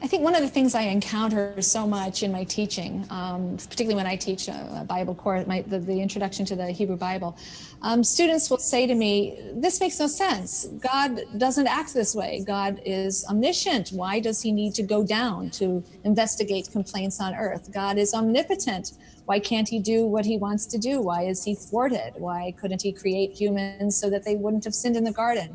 I think one of the things I encounter so much in my teaching, particularly when I teach a Bible course, the introduction to the Hebrew Bible, students will say to me, this makes no sense. God doesn't act this way. God is omniscient. Why does he need to go down to investigate complaints on earth? God is omnipotent. Why can't he do what he wants to do? Why is he thwarted? Why couldn't he create humans so that they wouldn't have sinned in the garden?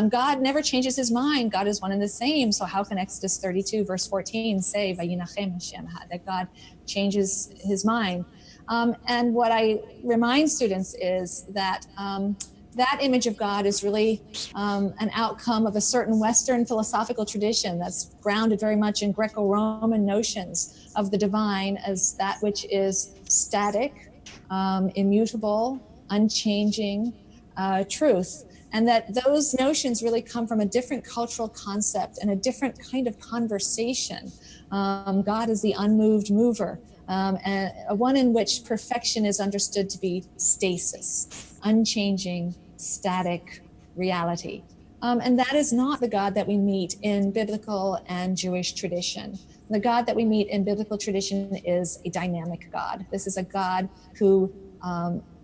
God never changes his mind. God is one and the same. So how can Exodus 32 verse 14 say, Vayinachem Hashem, that God changes his mind? And what I remind students is that that image of God is really an outcome of a certain Western philosophical tradition that's grounded very much in Greco-Roman notions of the divine as that which is static, immutable, unchanging truth. And that those notions really come from a different cultural concept and a different kind of conversation. God is the unmoved mover, and one in which perfection is understood to be stasis, unchanging, static reality. And that is not the God that we meet in biblical and Jewish tradition. The God that we meet in biblical tradition is a dynamic God. This is a God who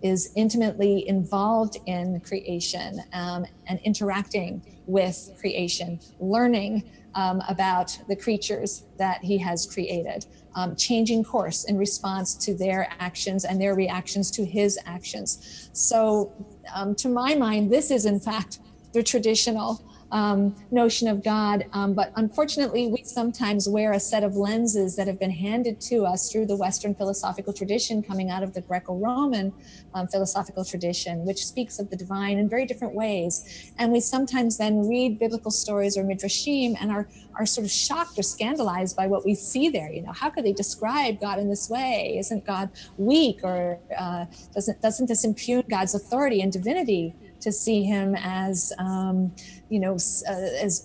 is intimately involved in creation and interacting with creation, learning about the creatures that he has created, changing course in response to their actions and their reactions to his actions. So to my mind, this is in fact the traditional notion of God. But unfortunately, we sometimes wear a set of lenses that have been handed to us through the Western philosophical tradition coming out of the Greco-Roman philosophical tradition, which speaks of the divine in very different ways. And we sometimes then read biblical stories or midrashim and are sort of shocked or scandalized by what we see there. You know, how could they describe God in this way? Isn't God weak, or doesn't this impugn God's authority and divinity to see him as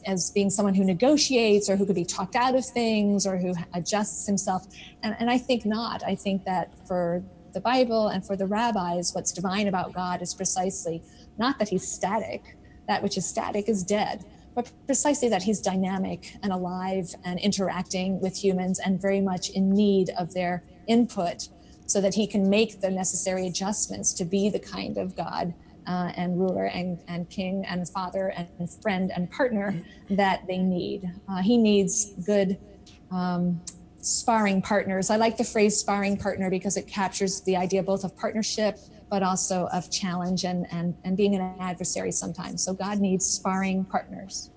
as being someone who negotiates or who could be talked out of things or who adjusts himself? And I think not. I think that for the Bible and for the rabbis, what's divine about God is precisely not that he's static. That which is static is dead, but precisely that he's dynamic and alive and interacting with humans and very much in need of their input so that he can make the necessary adjustments to be the kind of God and ruler and king and father and friend and partner that they need. He needs good sparring partners. I like the phrase sparring partner because it captures the idea both of partnership, but also of challenge and being an adversary sometimes. So God needs sparring partners.